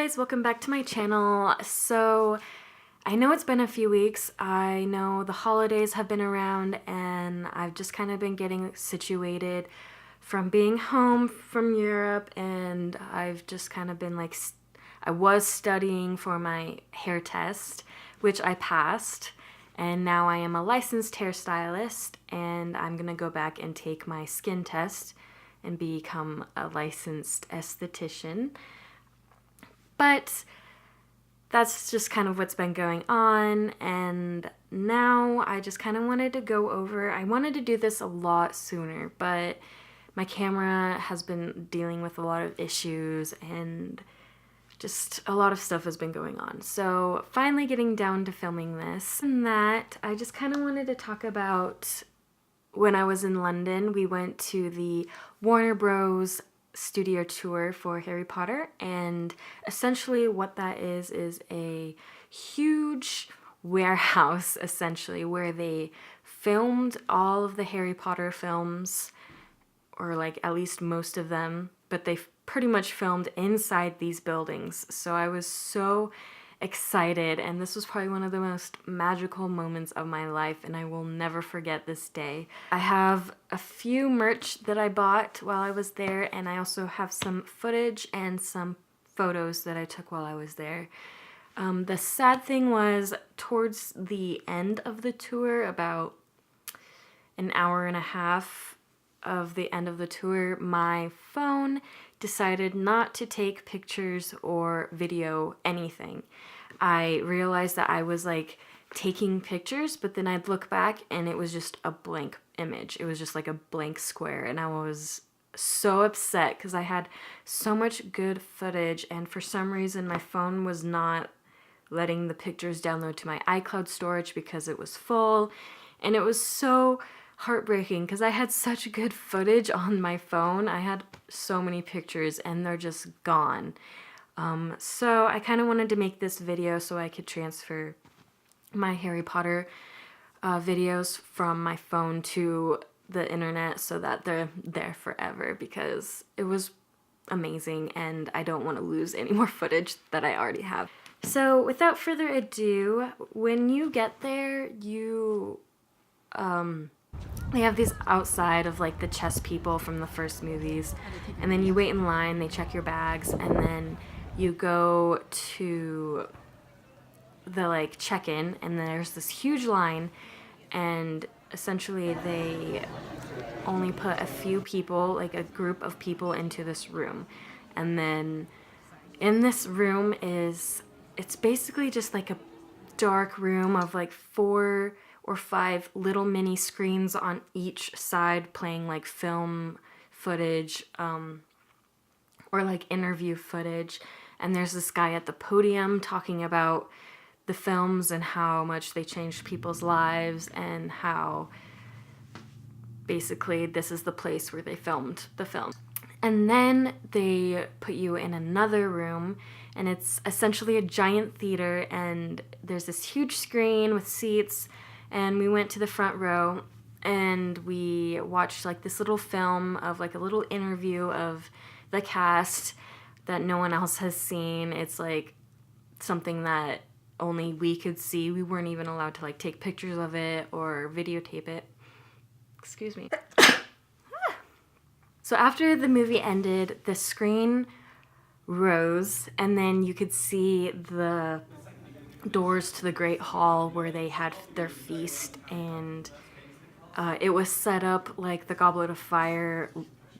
guys, welcome back to my channel. So I know it's been a few weeks. I know the holidays have been around and I've just kind of been getting situated from being home from Europe, and I've just kind of been like, I was studying for my hair test, which I passed, and now I am a licensed hairstylist, and I'm gonna go back and take my skin test and become a licensed esthetician. But that's just kind of what's been going on, and now I just kind of wanted to go over, I wanted to do this a lot sooner, but my camera has been dealing with a lot of issues and just a lot of stuff has been going on. So finally getting down to filming this. And that, I just kind of wanted to talk about when I was in London. We went to the Warner Bros. Studio tour for Harry Potter, and essentially what that is a huge warehouse essentially where they filmed all of the Harry Potter films, or like at least most of them, but they pretty much filmed inside these buildings. So I was so excited, and this was probably one of the most magical moments of my life, and I will never forget this day. I have a few merch that I bought while I was there, and I also have some footage and some photos that I took while I was there. The sad thing was, towards the end of the tour, about an hour and a half of the end of the tour, my phone decided not to take pictures or video anything. I realized that I was like taking pictures, but then I'd look back and it was just a blank image. It was just like a blank square, and I was so upset because I had so much good footage, and for some reason my phone was not letting the pictures download to my iCloud storage because it was full, and it was so heartbreaking because I had such good footage on my phone. I had so many pictures and they're just gone. So I kind of wanted to make this video so I could transfer my Harry Potter videos from my phone to the internet so that they're there forever, because it was amazing and I don't want to lose any more footage that I already have. So without further ado, when you get there, they have these outside of like the chess people from the first movies, and then you wait in line, they check your bags, and then you go to the like check-in, and there's this huge line, and essentially they only put a few people, like a group of people, into this room. And then in this room it's basically just like a dark room of like 4 or 5 little mini screens on each side playing like film footage or like interview footage, and there's this guy at the podium talking about the films and how much they changed people's lives, and how basically this is the place where they filmed the film. And then they put you in another room, and it's essentially a giant theater, and there's this huge screen with seats. And we went to the front row and we watched like this little film of like a little interview of the cast that no one else has seen. It's like something that only we could see. We weren't even allowed to like take pictures of it or videotape it. Excuse me. So after the movie ended, the screen rose, and then you could see the doors to the Great Hall where they had their feast, and it was set up like the Goblet of Fire,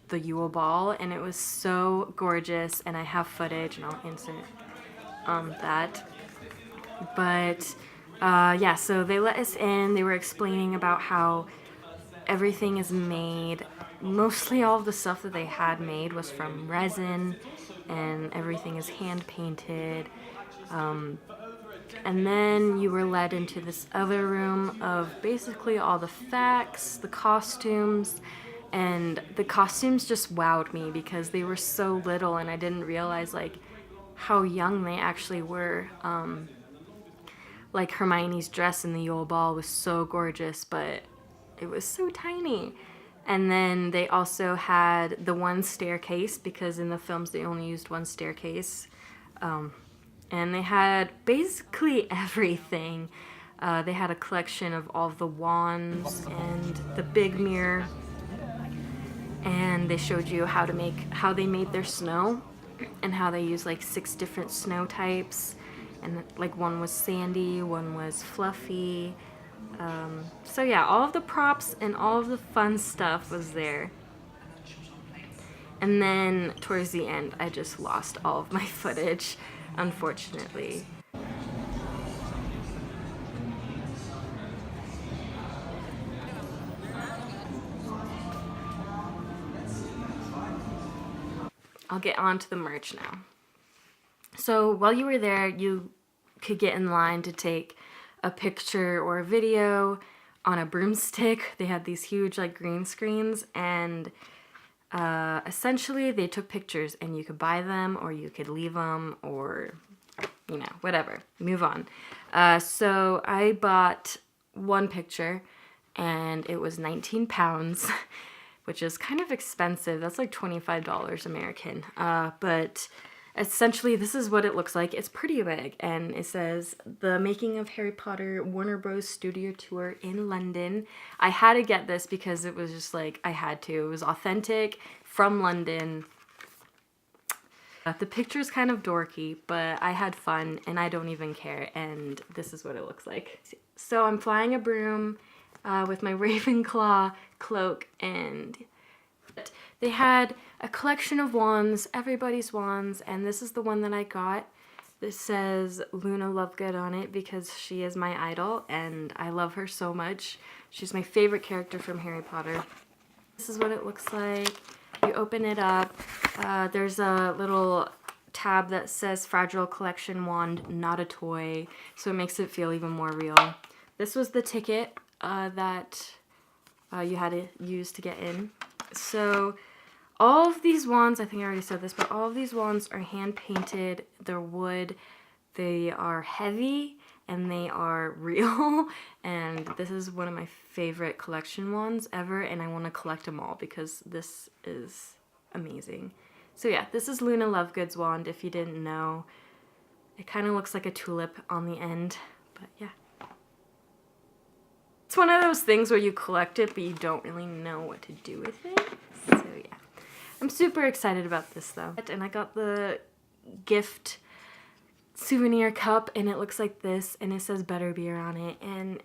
the Yule Ball, and it was so gorgeous, and I have footage and I'll insert that. But yeah, so they let us in. They were explaining about how everything is made, mostly all of the stuff that they had made was from resin, and everything is hand painted. And then you were led into this other room of basically all the facts, the costumes, and the costumes just wowed me because they were so little, and I didn't realize like how young they actually were. Like Hermione's dress in the Yule Ball was so gorgeous, but it was so tiny. And then they also had the one staircase, because in the films they only used one staircase. And they had basically everything. They had a collection of all of the wands and the big mirror, and they showed you how they made their snow and how they used like 6 different snow types, and like one was sandy, one was fluffy. So yeah, all of the props and all of the fun stuff was there. And then towards the end, I just lost all of my footage, unfortunately. I'll get on to the merch now. So while you were there, you could get in line to take a picture or a video on a broomstick. They had these huge like green screens, and essentially they took pictures, and you could buy them or you could leave them, or you know, whatever, move on. So I bought one picture, and it was 19 pounds, which is kind of expensive. That's like $25 American. But essentially this is what it looks like. It's pretty big, and it says the making of Harry Potter Warner Bros. Studio Tour in London. I had to get this because it was just like, I had to. It was authentic from London. The picture's kind of dorky, but I had fun and I don't even care, and this is what it looks like. So I'm flying a broom with my Ravenclaw cloak, and they had a collection of wands, everybody's wands, and this is the one that I got. This says Luna Lovegood on it because she is my idol and I love her so much. She's my favorite character from Harry Potter. This is what it looks like. You open it up. There's a little tab that says Fragile Collection Wand, not a toy, so it makes it feel even more real. This was the ticket that you had to use to get in. So all of these wands, I think I already said this, but all of these wands are hand painted. They're wood. They are heavy and they are real. And this is one of my favorite collection wands ever, and I want to collect them all because this is amazing. So yeah, this is Luna Lovegood's wand, if you didn't know. It kind of looks like a tulip on the end, but yeah. It's one of those things where you collect it, but you don't really know what to do with it. So yeah. I'm super excited about this though. And I got the gift souvenir cup, and it looks like this, and it says Butterbeer on it, and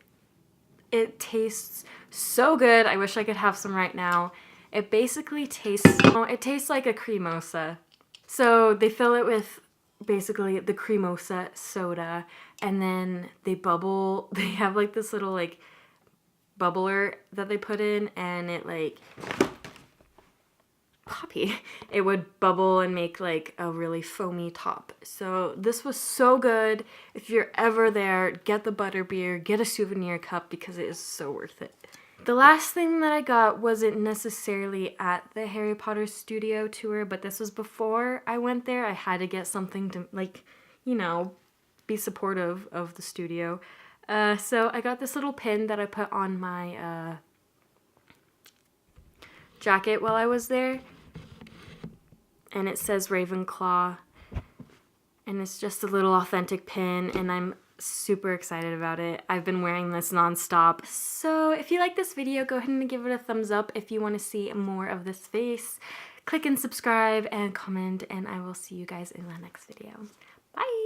it tastes so good. I wish I could have some right now. It basically tastes, it tastes like a cremosa. So they fill it with basically the cremosa soda, and then they bubble. They have like this little like bubbler that they put in, and it like poppy. It would bubble and make like a really foamy top. So this was so good. If you're ever there, get the butterbeer, get a souvenir cup because it is so worth it. The last thing that I got wasn't necessarily at the Harry Potter studio tour, but this was before I went there. I had to get something to, like, you know, be supportive of the studio. So I got this little pin that I put on my jacket while I was there, and it says Ravenclaw, and it's just a little authentic pin, and I'm super excited about it. I've been wearing this nonstop. So if you like this video, go ahead and give it a thumbs up. If you want to see more of this face, click and subscribe and comment, and I will see you guys in the next video. Bye!